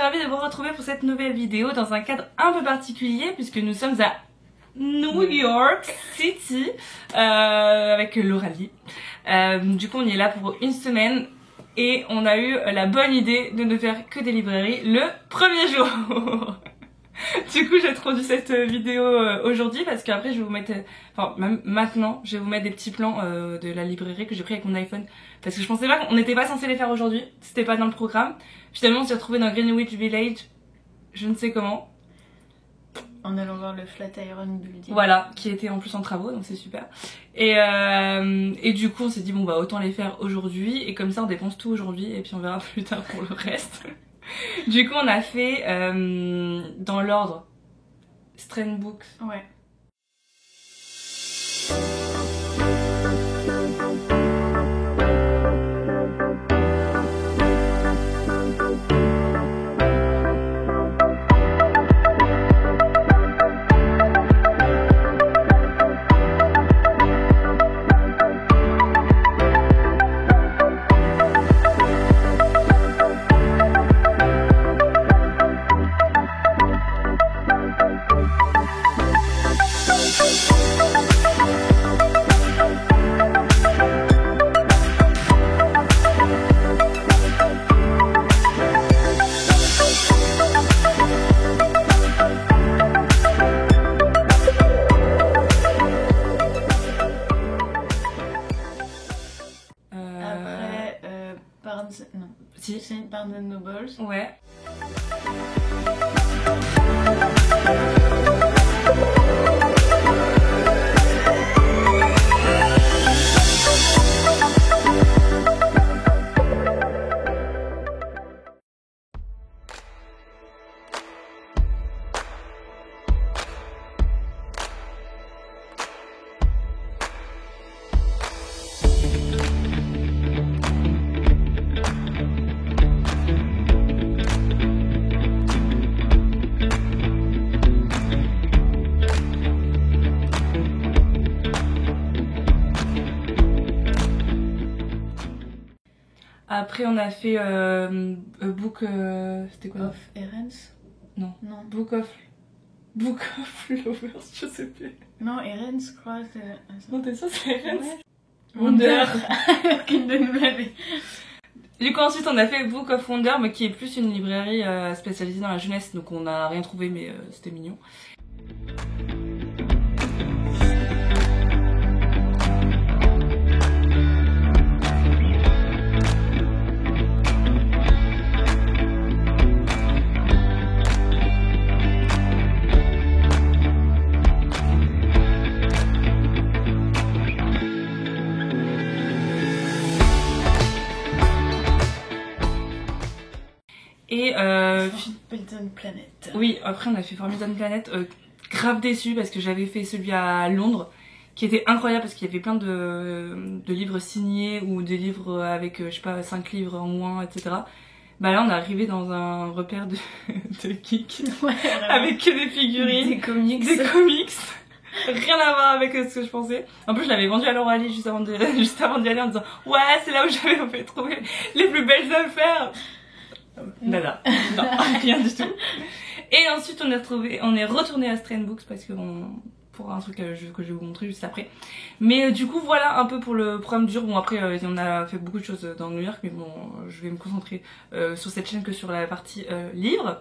ravie de vous retrouver pour cette nouvelle vidéo dans un cadre un peu particulier puisque nous sommes à New York City avec l'Oralie. Du coup on est là pour une semaine et on a eu la bonne idée de ne faire que des librairies le premier jour. Du coup j'ai introduit cette vidéo aujourd'hui parce qu'après je vais vous mettre, enfin même maintenant je vais vous mettre des petits plans de la librairie que j'ai pris avec mon iPhone parce que je pensais pas qu'on n'était pas censé les faire aujourd'hui, c'était pas dans le programme. Finalement on s'est retrouvé dans Greenwich Village, je ne sais comment. En allant voir le Flatiron Building. Voilà, qui était en plus en travaux, donc c'est super. Et du coup on s'est dit bon bah autant les faire aujourd'hui et comme ça on dépense tout aujourd'hui et puis on verra plus tard pour le reste. Du coup on a fait dans l'ordre Strand Books. Ouais. Non. Si. C'est Barnes & Nobles. Ouais. Après on a fait Book c'était quoi? Of Errands. Non. Non. Book of Lovers, je sais plus. Non, Errands, je crois. Non, t'es sûre c'est Errands? Ouais. Wonder. Aucune de nous l'avait. Du coup ensuite on a fait Book of Wonder mais qui est plus une librairie spécialisée dans la jeunesse, donc on n'a rien trouvé mais c'était mignon. Et Forbidden Planet. Oui, après on a fait Forbidden Planet, grave déçue parce que j'avais fait celui à Londres qui était incroyable parce qu'il y avait plein de livres signés ou des livres avec je sais pas 5 livres en moins, etc. Bah là on est arrivé dans un repère de geeks, Ouais, avec que des figurines, des comics. Rien à voir avec ce que je pensais. En plus je l'avais vendu à l'Oralie juste avant d'y aller en disant ouais c'est là où j'avais trouvé les plus belles affaires. Nada, non, rien du tout. Et ensuite on est retourné à Strand Books parce que pour un truc que je vais vous montrer juste après. Mais du coup voilà un peu pour le programme dur. Bon après on a fait beaucoup de choses dans New York mais bon je vais me concentrer sur cette chaîne que sur la partie livre.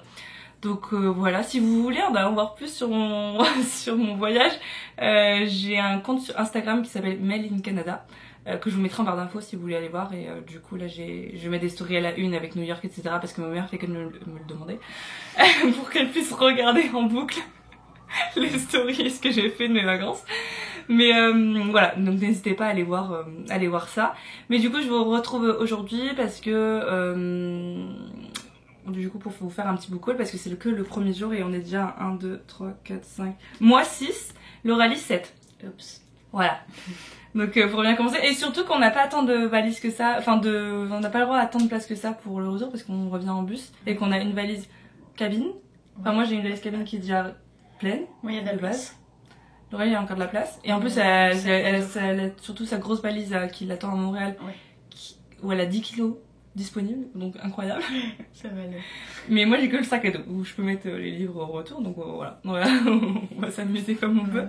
Donc voilà, si vous voulez en voir plus sur mon sur mon voyage, j'ai un compte sur Instagram qui s'appelle Mel in Canada. Que je vous mettrai en barre d'infos si vous voulez aller voir. Et du coup là je mets des stories à la une avec New York, etc. parce que ma mère fait qu'elle me le demandait pour qu'elle puisse regarder en boucle les stories ce que j'ai fait de mes vacances. Mais voilà, donc n'hésitez pas à aller voir ça. Mais du coup je vous retrouve aujourd'hui parce que du coup pour vous faire un petit book haul parce que c'est que le premier jour et on est déjà à 1, 2, 3, 4, 5... Moi 6, l'Oralie 7. Oups. Voilà. Donc pour bien commencer, et surtout qu'on n'a pas tant de valises que ça, enfin on n'a pas le droit à tant de place que ça pour le retour parce qu'on revient en bus et qu'on a une valise cabine. Enfin moi j'ai une valise cabine qui est déjà pleine. Oui, il y a de la place. L'Oralie il y a encore de la place. Et en plus elle a surtout sa grosse valise qui l'attend à Montréal, Ouais. où elle a 10 kilos disponible, donc incroyable. Ça va aller. Mais moi j'ai que le sac à dos où je peux mettre les livres au retour, donc voilà, on va s'amuser comme on peut.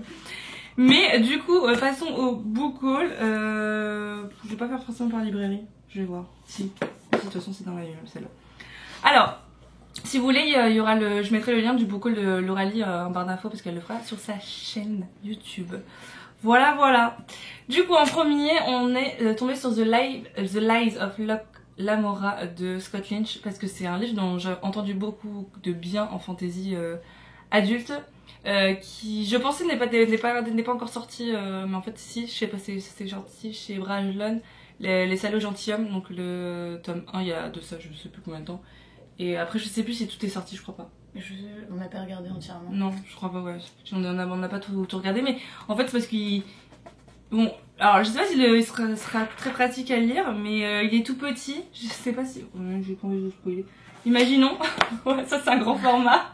Mais du coup, passons au book haul. Je vais pas faire forcément par librairie, je vais voir. Si, de toute façon c'est dans la celle-là. Alors, si vous voulez, il y aura je mettrai le lien du book haul de Lauralie en barre d'infos parce qu'elle le fera sur sa chaîne YouTube. Voilà. Du coup, en premier, on est tombé sur The Lies of Locke Lamora de Scott Lynch parce que c'est un livre dont j'ai entendu beaucoup de bien en fantasy adulte. Qui je pensais n'est pas encore sorti, mais en fait si, je sais pas, c'est sorti chez Brajlon, les salauds gentilshommes, donc le tome 1 il y a de ça je sais plus combien de temps, et après je sais plus si tout est sorti, je crois pas. On n'a pas regardé entièrement. Non, je crois pas, ouais, on n'a pas tout regardé, mais en fait c'est parce qu'il... Bon, alors je sais pas s'il sera très pratique à lire, mais il est tout petit, je sais pas si... j'ai pas envie de spoiler. Imaginons, ouais, ça c'est un grand format.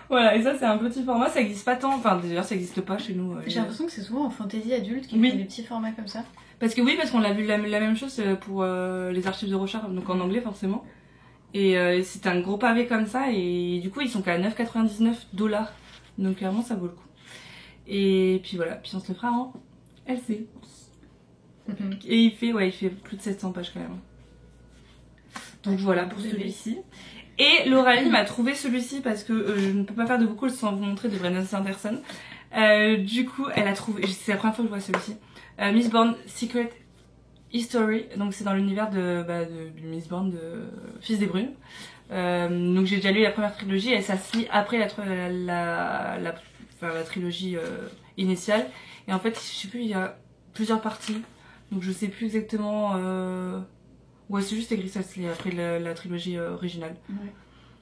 Voilà, et ça c'est un petit format, ça existe pas tant, enfin d'ailleurs ça existe pas chez nous. J'ai l'impression que c'est souvent en fantasy adulte qu'il fait des petits formats comme ça. Parce qu'on a vu la même chose pour les archives de Rochard, donc en anglais forcément. Et c'est un gros pavé comme ça, et du coup ils sont qu'à 9,99 $, donc clairement ça vaut le coup. Et puis voilà, puis on se le fera en LC. Et il fait plus de 700 pages quand même. Donc voilà pour celui-ci. Et Lauralie m'a trouvé celui-ci parce que je ne peux pas faire de book haul sans vous montrer de Brandon Sanderson. Du coup, elle a trouvé, c'est la première fois que je vois celui-ci, Mistborn Secret History. Donc c'est dans l'univers de Mistborn, de Fils des Brumes. Donc j'ai déjà lu la première trilogie et ça se lit après la trilogie initiale. Et en fait, je sais plus, il y a plusieurs parties. Donc je sais plus exactement... Ouais, c'est juste écrit ça, c'est après la trilogie originale. Ouais.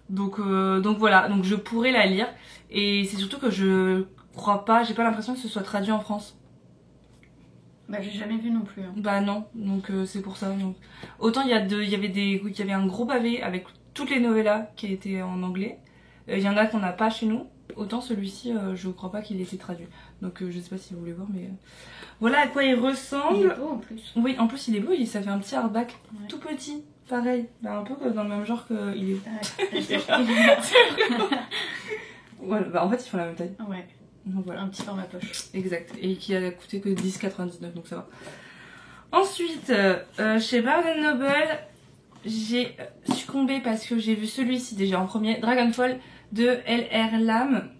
Donc voilà, donc je pourrais la lire. Et c'est surtout que je crois pas, j'ai pas l'impression que ce soit traduit en France. Bah j'ai jamais vu non plus. Hein. Bah non, donc c'est pour ça. Donc. Autant il y avait un gros pavé avec toutes les novellas qui étaient en anglais. Il y en a qu'on n'a pas chez nous. Autant celui-ci, je crois pas qu'il ait été traduit. Donc je sais pas si vous voulez voir, mais... Voilà à quoi il ressemble. Il est beau en plus. Oui, en plus il est beau, ça fait un petit hardback tout petit, pareil. Bah, un peu dans le même genre qu'il est. Voilà, bah en fait ils font la même taille. Ouais. Donc voilà. Un petit format poche. Exact. Et qui a coûté que 10,99, donc ça va. Ensuite, chez Barnes & Noble, j'ai succombé parce que j'ai vu celui-ci déjà en premier, Dragonfall de L.R. Lam.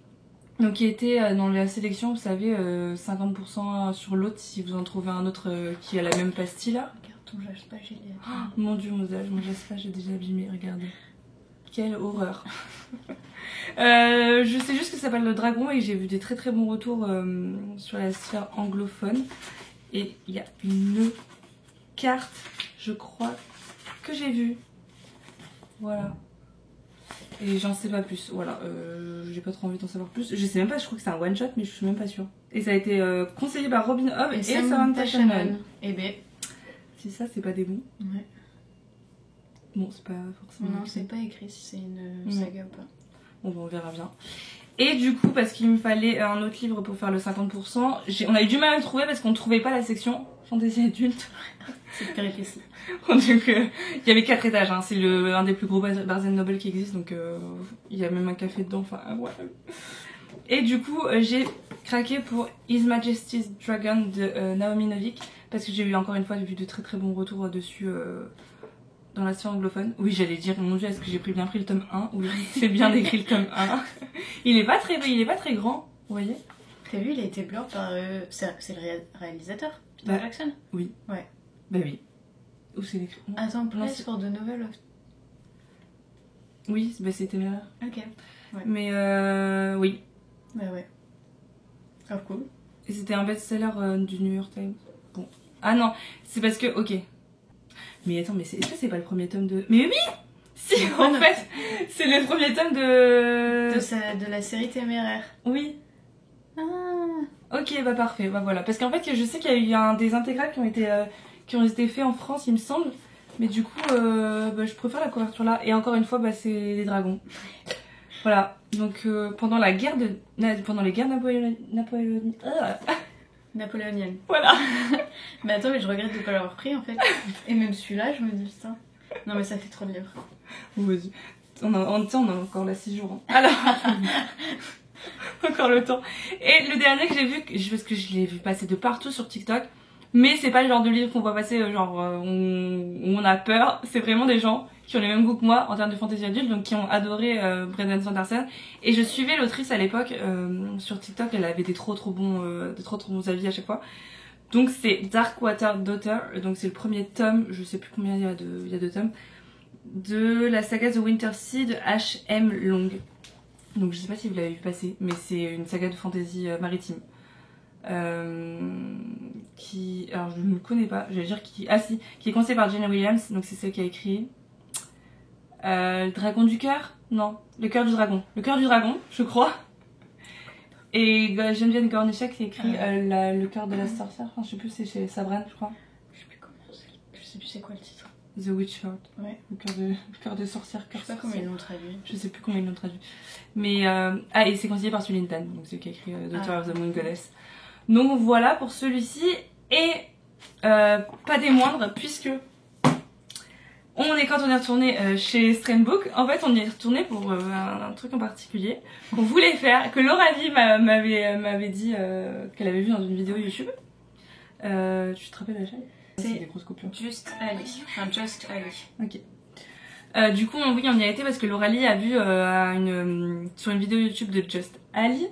Donc qui était dans la sélection, vous savez, 50% sur l'autre si vous en trouvez un autre qui a la même pastille là. Regarde ton pas, j'ai dit. Oh, mon dieu, mon pas, j'ai déjà abîmé, regardez. Quelle horreur. Je sais juste que ça s'appelle le dragon et j'ai vu des très très bons retours sur la sphère anglophone. Et il y a une carte, je crois, que j'ai vue. Voilà. Et j'en sais pas plus, voilà, j'ai pas trop envie d'en savoir plus. Je sais même pas, je crois que c'est un one shot, mais je suis même pas sûre. Et ça a été conseillé par Robin Hobb et Samantha Shannon. Et ben, si ça, c'est pas des bons. Ouais. Bon, c'est pas forcément. Non, c'est pas écrit si c'est une saga ou pas. Bon, bah, on verra bien. Et du coup, parce qu'il me fallait un autre livre pour faire le 50%, on a eu du mal à le trouver parce qu'on ne trouvait pas la section fantasy adulte. C'est de péripétie. Donc il y avait 4 étages, hein. C'est un des plus gros Barnes & Noble qui existe, donc il y a même un café dedans, enfin ouais. Et du coup j'ai craqué pour His Majesty's Dragon de Naomi Novik, parce que j'ai eu encore une fois vu de très très bons retours dessus dans la sphère anglophone. Oui, j'allais dire, mon dieu, est-ce que j'ai bien pris le tome 1? Oui, c'est bien écrit le tome 1. Il est pas très grand, vous voyez. T'as vu, il a été blur par... c'est le réalisateur, Peter Jackson. Oui. Ouais. Bah oui. Où c'est l'écrit? Attends, place for the novel of... Oui, bah c'était Téméraire. Ok. Ouais. Mais oui. Bah ouais. Grave cool. Et c'était un best-seller du New York Times. Bon. Ah non, c'est parce que... Ok. Mais attends, mais est-ce que c'est pas le premier tome de... Mais oui. Si, en fait, c'est le premier tome de la série Téméraire. Oui. Ah. Ok, bah parfait, bah voilà. Parce qu'en fait, je sais qu'il y a eu des intégrales qui ont été faits en France, il me semble. Mais du coup, je préfère la couverture là. Et encore une fois, c'est les dragons. Voilà. Donc pendant les guerres napoléonienne. Voilà. Mais attends, mais je regrette de pas l'avoir pris en fait. Et même celui-là, je me dis putain. Non mais ça fait trop de livres. Vas-y. On a encore là 6 jours. Hein. Alors, encore le temps. Et le dernier que j'ai vu, parce que je l'ai vu passer de partout sur TikTok, mais c'est pas le genre de livre qu'on voit passer genre où on a peur. C'est vraiment des gens qui ont les mêmes goûts que moi en termes de fantasy adulte, donc qui ont adoré Brandon Sanderson. Et je suivais l'autrice à l'époque sur TikTok, elle avait des trop bons avis à chaque fois. Donc c'est Darkwater Daughter, donc c'est le premier tome, je sais plus combien il y a de tomes, de la saga The Winterseed H.M. Long. Donc je sais pas si vous l'avez vu passer, mais c'est une saga de fantasy maritime. Qui, alors je ne le connais pas, je vais dire qui est conseillée par Jenna Williams, donc c'est celle qui a écrit le dragon du cœur, non, le cœur du dragon, je crois. Et Geneviève Gornichak qui a écrit le cœur de la sorcière, enfin je sais plus, c'est chez Sabran je crois. Je sais plus comment je sais plus c'est quoi le titre. The Witch Heart. Ouais. Le cœur de sorcière, je sais pas comment ils l'ont traduit. Je sais plus comment ils l'ont traduit. Mais et c'est conseillé par Sully Tan, donc c'est qui a écrit Daughter of the Moon Goddess. Donc voilà pour celui-ci. Et pas des moindres, puisque quand on est retourné chez Strandbook, en fait on y est retourné pour un truc en particulier qu'on voulait faire, que Lauralie m'avait dit qu'elle avait vu dans une vidéo YouTube. Tu te rappelles la chaîne? C'est des grosses coupures. Just Ali. Enfin, Just Ali. Ok. Du coup, oui, on y a été parce que Lauralie a vu sur une vidéo YouTube de Just Ali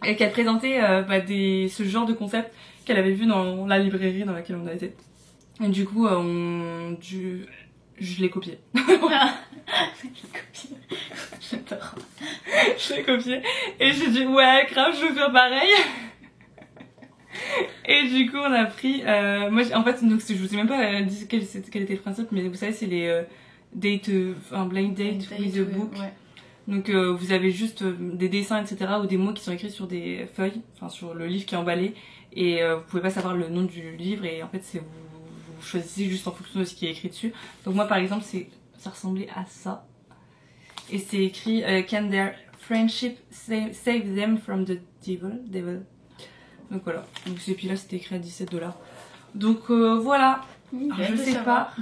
et qu'elle présentait ce genre de concept qu'elle avait vu dans la librairie dans laquelle on a été. Et du coup, je l'ai copié. J'adore. Je l'ai copié et j'ai dit ouais, grave, je veux faire pareil. Et du coup on a pris moi en fait donc je vous ai même pas dit quel était le principe, mais vous savez c'est les blind date with a book. Ouais. Donc vous avez juste des dessins etc ou des mots qui sont écrits sur des feuilles, enfin sur le livre qui est emballé, et vous pouvez pas savoir le nom du livre, et en fait c'est vous choisissez juste en fonction de ce qui est écrit dessus. Donc moi par exemple ça ressemblait à ça, et c'est écrit can their friendship save them from the devil. Donc voilà, donc et puis là c'était écrit à $17. Donc voilà. Alors,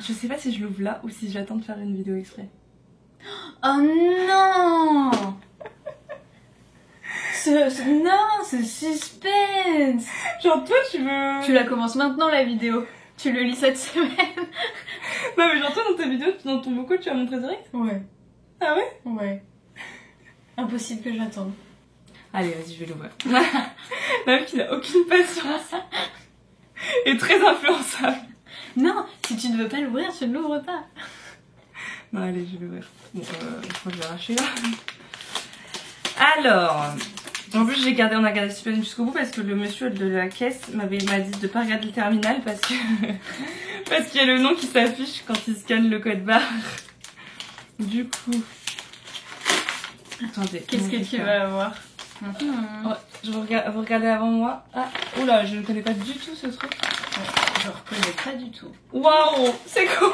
je sais pas si je l'ouvre là ou si j'attends de faire une vidéo exprès. Oh non. Non, ce suspense. Genre toi tu veux... Tu la commences maintenant la vidéo. Tu le lis cette semaine. Non mais genre toi dans ta vidéo, dans ton beaucoup tu vas montrer direct. Ouais. Ah ouais? Ouais. Impossible que j'attende. Allez vas-y, je vais l'ouvrir. La meuf qui n'a aucune patience. Et très influençable. Non, si tu ne veux pas l'ouvrir, tu ne l'ouvres pas. Non allez, je vais l'ouvrir. Bon, je crois que je vais arracher là. Alors, en plus on a gardé le suspense jusqu'au bout parce que le monsieur de la caisse m'a dit de pas regarder le terminal parce qu'il y a le nom qui s'affiche quand il scanne le code barre. Du coup, attendez. Qu'est-ce que tu vas avoir? Vous regardez avant moi. Ah, oula, je ne connais pas du tout ce truc. Ouais, je reconnais pas du tout. Waouh, c'est quoi?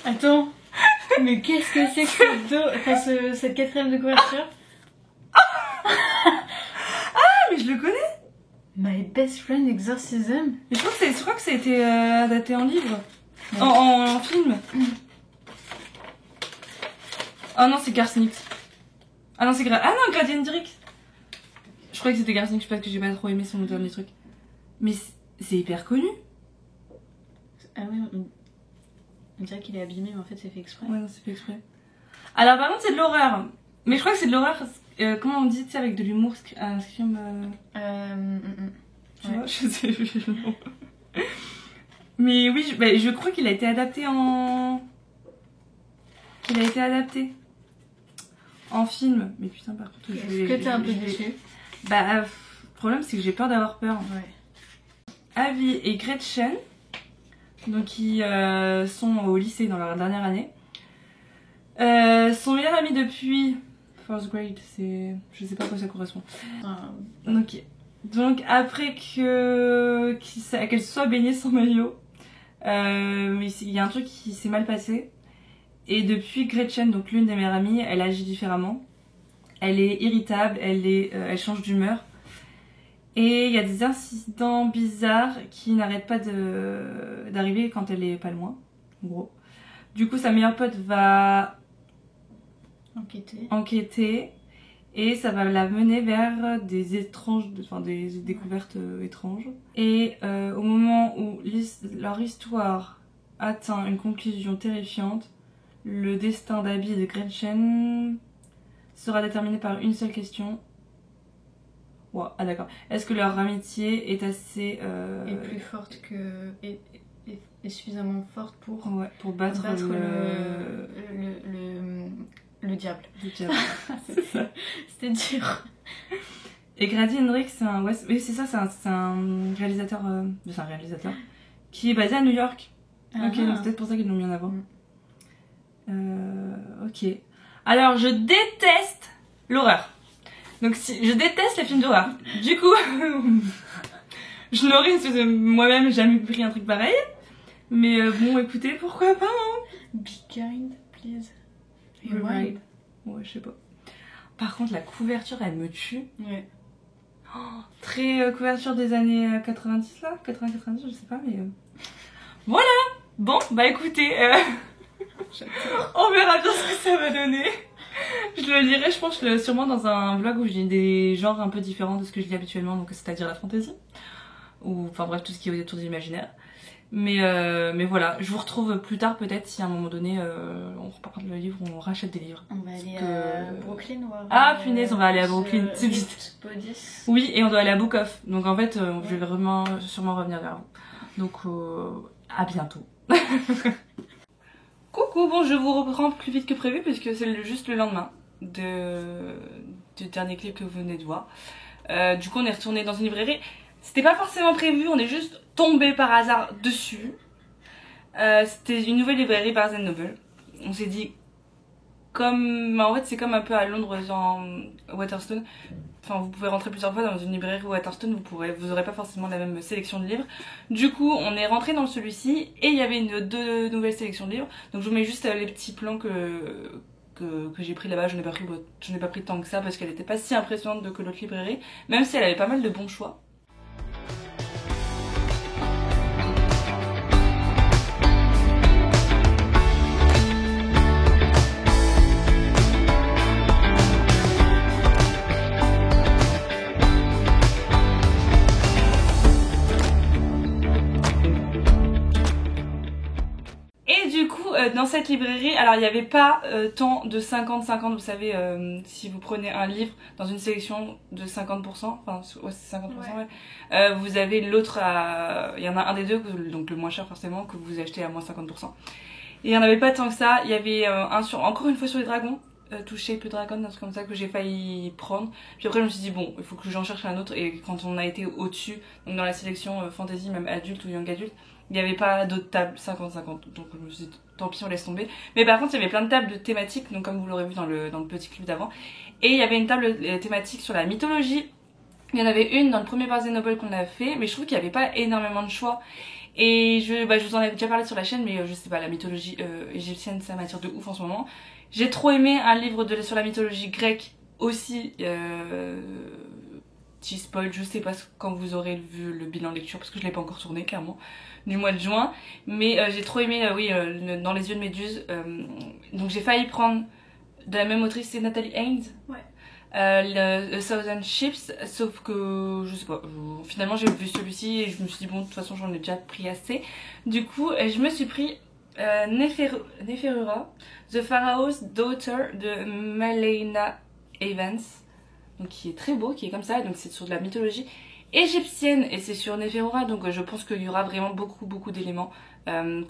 Attends, mais qu'est-ce que c'est que cette quatrième de couverture? Ah, mais je le connais. My Best Friend Exorcism. Mais je crois que ça a été adapté en livre. Ouais. En film. Oh non, c'est Garsnix. Ah non, c'est Gradient Direct. Je croyais que c'était Garsnix parce que j'ai pas trop aimé son dernier truc. Mais c'est hyper connu. Ah oui, on dirait qu'il est abîmé, mais en fait c'est fait exprès. Ouais, non, c'est fait exprès. Alors par contre, c'est de l'horreur. Mais je crois que c'est de l'horreur, comment on dit, tu sais, avec de l'humour, un scream... Tu vois, je sais plus le nom. Mais oui, je crois qu'il a été adapté en film. Mais putain, par contre, est-ce que t'es un peu déçue? Bah, le problème c'est que j'ai peur d'avoir peur. Ouais. Abby et Gretchen, donc qui sont au lycée dans leur dernière année, sont meilleures amies depuis first grade, je sais pas à quoi ça correspond. Donc après qu'elle se soit baignée sans maillot, mais il y a un truc qui s'est mal passé. Et depuis, Gretchen, donc l'une des meilleures amies, elle agit différemment. Elle est irritable, elle change d'humeur. Et il y a des incidents bizarres qui n'arrêtent pas d'arriver quand elle est pas loin, en gros. Du coup, sa meilleure pote va enquêter et ça va la mener vers des découvertes étranges. Et au moment où leur histoire atteint une conclusion terrifiante, le destin d'Abby et de Gretchen sera déterminé par une seule question. Wow, ah d'accord. Est-ce que leur amitié est assez... est plus forte que... est suffisamment forte pour... Ouais, pour battre le diable. Le diable. C'était dur. Et Grady Hendrix, c'est un... Ouais, oui, c'est ça, c'est un réalisateur... c'est un réalisateur qui est basé à New York. Ok, donc c'est peut-être pour ça qu'ils l'ont mis en avant. Ok. Alors, je déteste l'horreur. Donc, je déteste les films d'horreur. Du coup, je n'aurais moi-même jamais pris un truc pareil. Mais bon, écoutez, pourquoi pas, hein. Be kind, please. Rewind. Ouais, je sais pas. Par contre, la couverture, elle me tue. Ouais. Oh, très couverture des années 90, là. 80-90, je sais pas, mais... Voilà. Bon, bah écoutez, on verra bien ce que ça va donner. Je le lirai, je pense, sûrement dans un vlog où je lis des genres un peu différents de ce que je lis habituellement, donc c'est-à-dire la fantasy. Ou, enfin bref, tout ce qui est autour de l'imaginaire. Mais voilà, je vous retrouve plus tard peut-être si à un moment donné on repart le livre, on rachète des livres. On va aller à Brooklyn ou Ah punaise, on va aller à Brooklyn, c'est vite. Oui, et on doit aller à Book Off. Donc en fait, je vais vraiment sûrement revenir vers vous. Donc à bientôt. Coucou, bon je vous reprends plus vite que prévu puisque c'est juste le lendemain du dernier clip que vous venez de voir. Du coup on est retourné dans une librairie. C'était pas forcément prévu, on est juste tombé par hasard dessus. C'était une nouvelle librairie Barnes & Noble. On s'est dit, en fait c'est comme un peu à Londres dans Waterstone. Enfin vous pouvez rentrer plusieurs fois dans une librairie Waterstone, vous aurez pas forcément la même sélection de livres. Du coup on est rentré dans celui-ci et il y avait deux nouvelles sélections de livres. Donc je vous mets juste les petits plans que j'ai pris là-bas. Je n'ai pas pris tant que ça parce qu'elle était pas si impressionnante que l'autre librairie, même si elle avait pas mal de bons choix. Dans cette librairie, alors il n'y avait pas tant de 50-50, vous savez, si vous prenez un livre dans une sélection de 50%, enfin ouais, c'est 50%, ouais. Vous avez l'autre il y en a un des deux, donc le moins cher forcément, que vous achetez à moins 50%. Et il n'y en avait pas tant que ça, il y avait encore une fois sur les dragons, touché plus dragon, un truc comme ça que j'ai failli prendre. Puis après je me suis dit bon, il faut que j'en cherche un autre, et quand on a été au-dessus, donc dans la sélection fantasy, même adulte ou young adulte, il n'y avait pas d'autres tables 50-50, donc je me suis dit tant pis on laisse tomber. Mais par contre il y avait plein de tables de thématiques, donc comme vous l'aurez vu dans le petit clip d'avant. Et il y avait une table thématique sur la mythologie. Il y en avait une dans le premier Barnes & Noble qu'on a fait, mais je trouve qu'il n'y avait pas énormément de choix. Et je vous en avais déjà parlé sur la chaîne, mais je sais pas, la mythologie égyptienne ça m'attire de ouf en ce moment. J'ai trop aimé un livre sur la mythologie grecque aussi, petit spoil, je sais pas quand vous aurez vu le bilan lecture parce que je l'ai pas encore tourné clairement, du mois de juin, mais j'ai trop aimé Dans les yeux de Méduse. Donc j'ai failli prendre de la même autrice, c'est Natalie Haynes. Ouais. A Thousand Ships, sauf que je sais pas, finalement j'ai vu celui-ci et je me suis dit bon de toute façon j'en ai déjà pris assez. Du coup je me suis pris Neferura, The Pharaoh's Daughter de Malena Evans, donc qui est très beau, qui est comme ça, donc c'est sur de la mythologie égyptienne et c'est sur Neferura, donc je pense qu'il y aura vraiment beaucoup d'éléments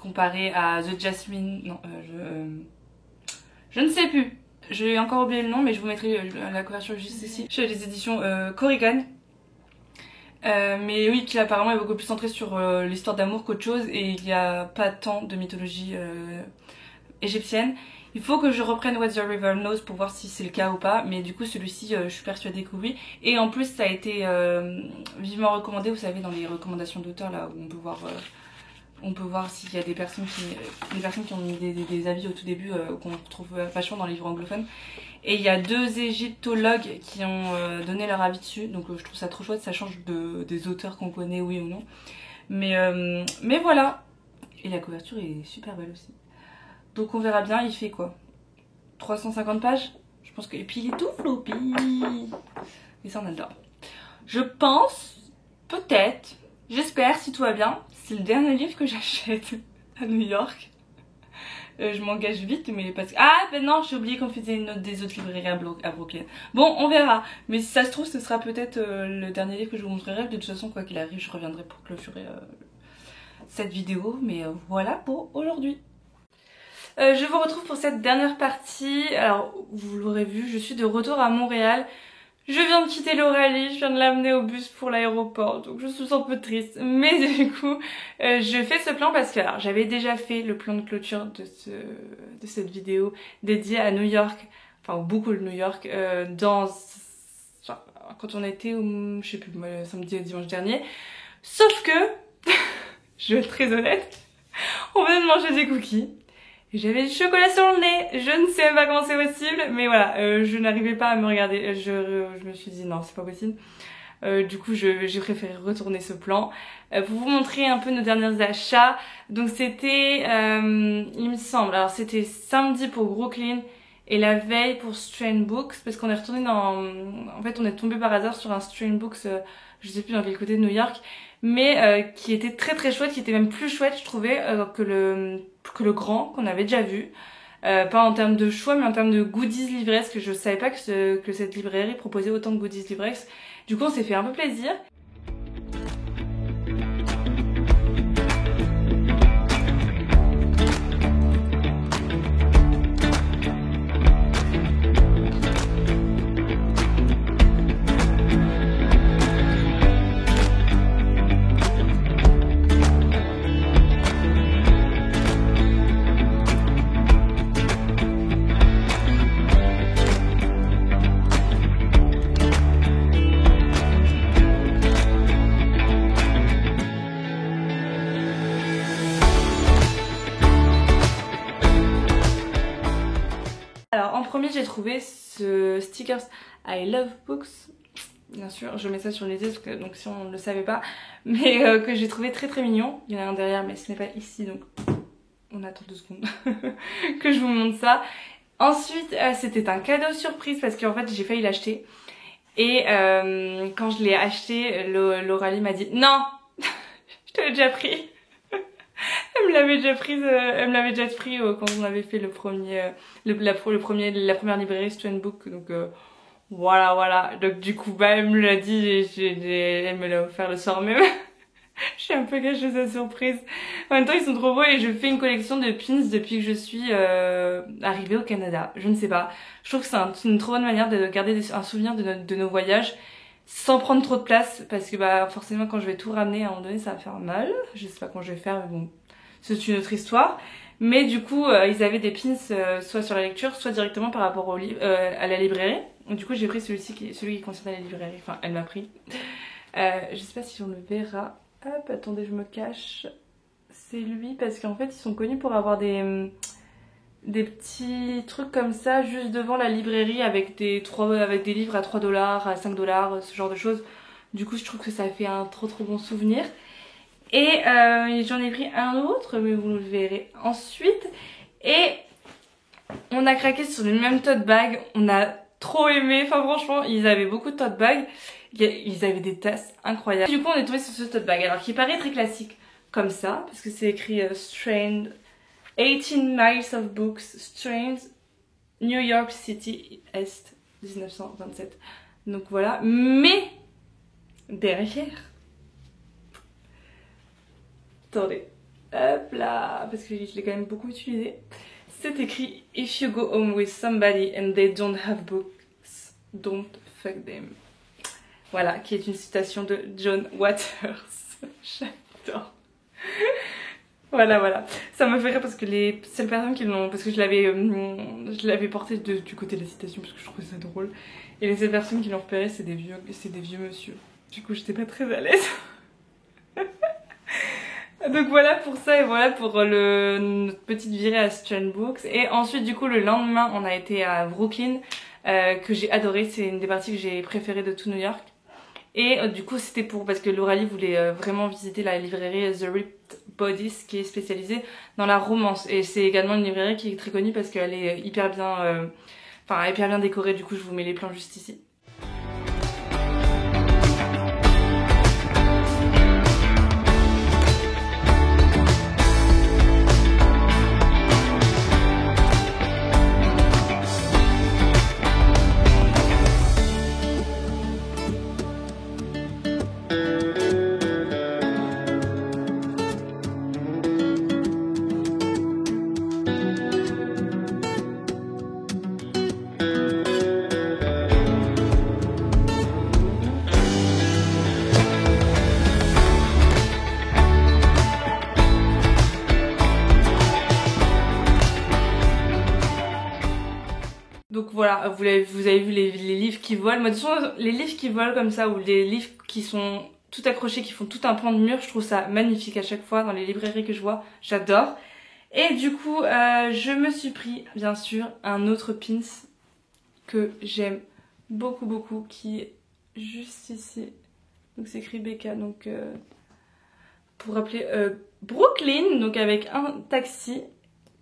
comparé à The Jasmine, non je ne sais plus, j'ai encore oublié le nom mais je vous mettrai la couverture juste ici, chez les éditions Corrigan. Mais oui, qui apparemment est beaucoup plus centré sur l'histoire d'amour qu'autre chose et il n'y a pas tant de mythologie égyptienne. Il faut que je reprenne What the River Knows pour voir si c'est le cas ou pas, mais du coup celui-ci je suis persuadée que oui. Et en plus ça a été vivement recommandé, vous savez dans les recommandations d'auteurs là où on peut voir s'il y a des personnes qui ont mis des avis au tout début qu'on retrouve vachement dans les livres anglophones. Et il y a 2 égyptologues qui ont donné leur avis dessus. Donc je trouve ça trop chouette, ça change des auteurs qu'on connaît, oui ou non. Mais voilà. Et la couverture est super belle aussi. Donc on verra bien, il fait quoi, 350 pages je pense que... Et puis il est tout floppy. Et ça on adore. Je pense, peut-être, j'espère si tout va bien, c'est le dernier livre que j'achète à New York. Je m'engage vite, mais parce que... Ah ben non, j'ai oublié qu'on faisait une note des autres librairies à Brooklyn. Bon, on verra. Mais si ça se trouve, ce sera peut-être le dernier livre que je vous montrerai. De toute façon, quoi qu'il arrive, je reviendrai pour clôturer cette vidéo. Mais voilà pour aujourd'hui. Je vous retrouve pour cette dernière partie. Alors, vous l'aurez vu, je suis de retour à Montréal. Je viens de quitter l'Aurélie, je viens de l'amener au bus pour l'aéroport, donc je suis un peu triste. Mais du coup, je fais ce plan parce que j'avais déjà fait le plan de clôture de cette vidéo dédiée à New York, enfin beaucoup de New York, quand on était au, je sais plus, samedi et dimanche dernier. Sauf que, je vais être très honnête, on venait de manger des cookies. J'avais du chocolat sur le nez, je ne sais même pas comment c'est possible, mais voilà, je n'arrivais pas à me regarder, je me suis dit non, c'est pas possible. Du coup, j'ai préféré retourner ce plan pour vous montrer un peu nos derniers achats. Donc c'était, il me semble, alors c'était samedi pour Brooklyn et la veille pour Strange Books, parce qu'on est retourné en fait on est tombé par hasard sur un Strange Books, je sais plus dans quel côté de New York, mais qui était très très chouette, qui était même plus chouette je trouvais que le grand qu'on avait déjà vu. Pas en termes de choix mais en termes de goodies livresques. Je savais pas que cette librairie proposait autant de goodies livresques. Du coup on s'est fait un peu plaisir. Alors en premier j'ai trouvé ce stickers I love books, bien sûr je mets ça sur les yeux donc si on ne le savait pas, mais que j'ai trouvé très très mignon. Il y en a un derrière mais ce n'est pas ici donc on attend 2 secondes que je vous montre ça. Ensuite c'était un cadeau surprise parce qu'en fait j'ai failli l'acheter et quand je l'ai acheté Lauralie m'a dit non je te l'ai déjà pris. Elle me l'avait déjà prise, elle me l'avait déjà pris quand on avait fait la première librairie Strange Book, donc voilà. Donc du coup bah elle me l'a dit et elle me l'a offert le soir même. Je suis un peu gâchée de sa surprise. En même temps ils sont trop beaux et je fais une collection de pins depuis que je suis arrivée au Canada. Je ne sais pas, je trouve que c'est une trop bonne manière de garder un souvenir de nos voyages sans prendre trop de place, parce que bah forcément quand je vais tout ramener à un moment donné ça va faire mal. Je sais pas comment je vais faire mais bon, c'est une autre histoire. Mais du coup ils avaient des pins soit sur la lecture soit directement par rapport au à la librairie. Donc, du coup j'ai pris celui qui concernait la librairie, enfin elle m'a pris. Je sais pas si on le verra. Hop, attendez je me cache. C'est lui parce qu'en fait ils sont connus pour avoir des petits trucs comme ça juste devant la librairie avec des livres à 3 $, à 5 $, ce genre de choses. Du coup je trouve que ça fait un trop bon souvenir. Et j'en ai pris un autre mais vous le verrez ensuite. Et on a craqué sur le même tote bag, on a trop aimé, enfin franchement ils avaient beaucoup de tote bags, ils avaient des tasses incroyables. Du coup on est tombé sur ce tote bag alors qui paraît très classique comme ça parce que c'est écrit Strange 18 miles of books, Strange, New York City Est 1927. Donc voilà, mais derrière, attendez, hop là, parce que je l'ai quand même beaucoup utilisé. C'est écrit If you go home with somebody and they don't have books, don't fuck them. Voilà, qui est une citation de John Waters. J'adore. Voilà. Ça m'a fait rire parce que les seules personnes qui l'ont... Parce que je l'avais porté du côté de la citation parce que je trouvais ça drôle. Et les seules personnes qui l'ont repéré, c'est des vieux monsieur. Du coup, j'étais pas très à l'aise. Donc voilà pour ça et voilà pour notre petite virée à Strange Books. Et ensuite du coup le lendemain on a été à Brooklyn que j'ai adoré. C'est une des parties que j'ai préférées de tout New York. Et du coup c'était parce que Laura Lee voulait vraiment visiter la librairie The Ripped Bodies qui est spécialisée dans la romance. Et c'est également une librairie qui est très connue parce qu'elle est hyper bien, hyper bien décorée. Du coup je vous mets les plans juste ici. Donc voilà, vous avez vu les livres qui volent. Moi de toute façon, les livres qui volent comme ça, ou les livres qui sont tout accrochés, qui font tout un pan de mur, je trouve ça magnifique à chaque fois dans les librairies que je vois. J'adore. Et du coup, je me suis pris, bien sûr, un autre pins que j'aime beaucoup beaucoup, qui est juste ici. Donc c'est écrit Becca, donc pour rappeler Brooklyn, donc avec un taxi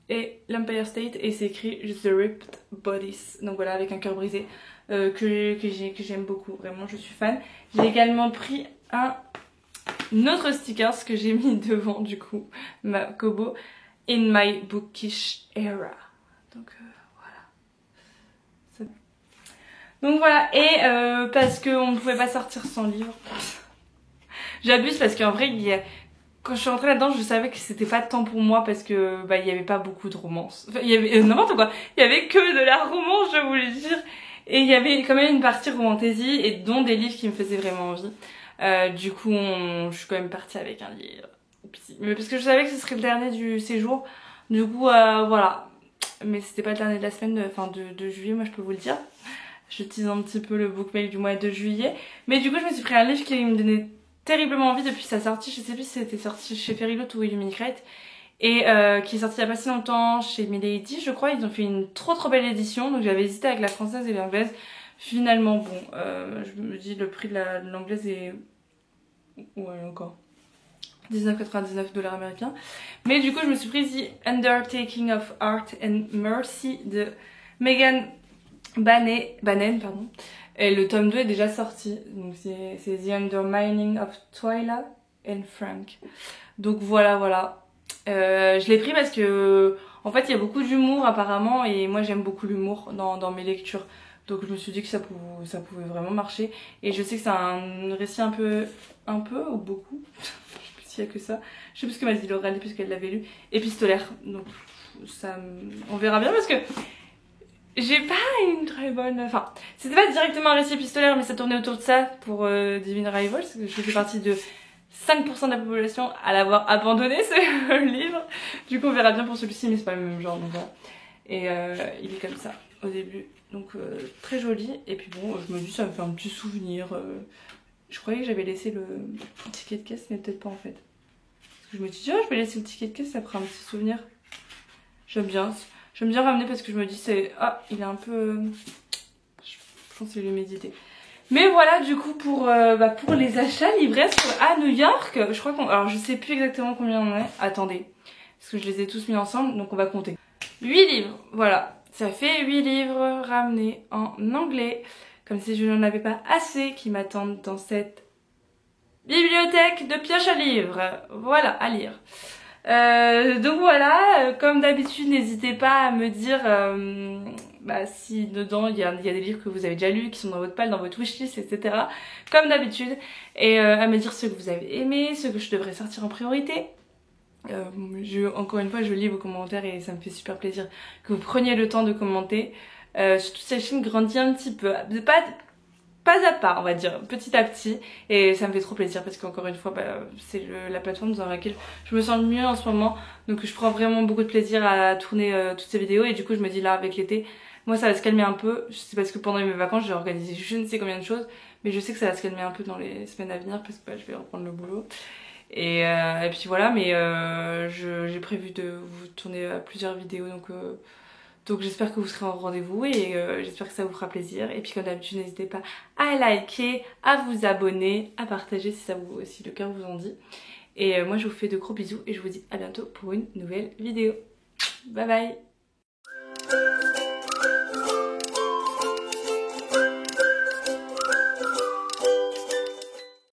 et l'Empire State, et c'est écrit The Ripped Bodies, donc voilà, avec un cœur brisé, que j'aime beaucoup, vraiment je suis fan. J'ai également pris un autre sticker que j'ai mis devant du coup ma Kobo, In My Bookish Era, donc voilà. Donc voilà, et parce qu'on ne pouvait pas sortir sans livre. J'abuse parce qu'en vrai quand je suis rentrée là-dedans, je savais que c'était pas de temps pour moi parce que il y avait pas beaucoup de romance. Enfin, il y avait n'importe quoi. Il y avait que de la romance, je voulais dire. Et il y avait quand même une partie romantaisie et dont des livres qui me faisaient vraiment envie. Du coup, je suis quand même partie avec un livre. Mais parce que je savais que ce serait le dernier du séjour. Du coup, voilà. Mais c'était pas le dernier de la semaine, de juillet, moi je peux vous le dire. Je tease un petit peu le bookmail du mois de juillet. Mais du coup, je me suis pris un livre qui me donnait terriblement envie depuis sa sortie. Je sais plus si c'était sorti chez Fairyloot ou Illuminate, et qui est sorti il y a pas si longtemps chez Milady, je crois. Ils ont fait une trop belle édition, donc j'avais hésité avec la française et l'anglaise. Finalement bon, je me dis le prix de l'anglaise est encore 19,99 $ américains. Mais du coup je me suis pris The Undertaking of Art and Mercy de Megan Bannon, pardon. Et le tome 2 est déjà sorti, donc c'est The Undermining of Twyla and Frank. Donc voilà. Je l'ai pris parce que en fait il y a beaucoup d'humour apparemment, et moi j'aime beaucoup l'humour dans mes lectures. Donc je me suis dit que ça pouvait vraiment marcher. Et je sais que c'est un récit un peu ou beaucoup, je sais plus s'il y a que ça. Je sais plus ce que m'a dit Laura Lee puisqu'elle l'avait lu. Épistolaire, donc ça, on verra bien parce que j'ai pas une très bonne... Enfin, c'était pas directement un récit épistolaire, mais ça tournait autour de ça pour Divine Rivals. Je fais partie de 5% de la population à l'avoir abandonné, ce livre. Du coup, on verra bien pour celui-ci, mais c'est pas le même genre. Donc voilà. Et il est comme ça au début. Donc très joli. Et puis bon, je me dis, ça me fait un petit souvenir. Je croyais que j'avais laissé le ticket de caisse, mais peut-être pas en fait. Parce que je me dis, oh, je vais laisser le ticket de caisse, ça fera un petit souvenir. J'aime bien ramener parce que je me dis il est un peu... Je pense qu'il est médité. Mais voilà, du coup pour les achats livresques à New York, je crois alors je sais plus exactement combien on est. Attendez, parce que je les ai tous mis ensemble, donc on va compter. 8 livres, voilà. Ça fait 8 livres ramenés en anglais, comme si je n'en avais pas assez qui m'attendent dans cette bibliothèque de pioche à livres. Voilà, à lire. Donc voilà, comme d'habitude, n'hésitez pas à me dire si dedans il y a des livres que vous avez déjà lus, qui sont dans votre palle, dans votre wishlist, etc. Comme d'habitude. Et à me dire ceux que vous avez aimés, ceux que je devrais sortir en priorité. Encore une fois, je lis vos commentaires et ça me fait super plaisir que vous preniez le temps de commenter. Surtout cette chaîne grandit un petit peu. Pas à pas, on va dire, petit à petit, et ça me fait trop plaisir parce qu'encore une fois c'est la plateforme dans laquelle je me sens le mieux en ce moment, donc je prends vraiment beaucoup de plaisir à tourner toutes ces vidéos. Et du coup je me dis là, avec l'été, moi ça va se calmer un peu. C'est parce que pendant mes vacances j'ai organisé je ne sais combien de choses, mais je sais que ça va se calmer un peu dans les semaines à venir parce que je vais reprendre le boulot. Et puis voilà, mais j'ai prévu de vous tourner plusieurs vidéos, donc Donc j'espère que vous serez en rendez-vous et j'espère que ça vous fera plaisir. Et puis comme d'habitude, n'hésitez pas à liker, à vous abonner, à partager si le cœur vous en dit. Et moi je vous fais de gros bisous et je vous dis à bientôt pour une nouvelle vidéo. Bye bye.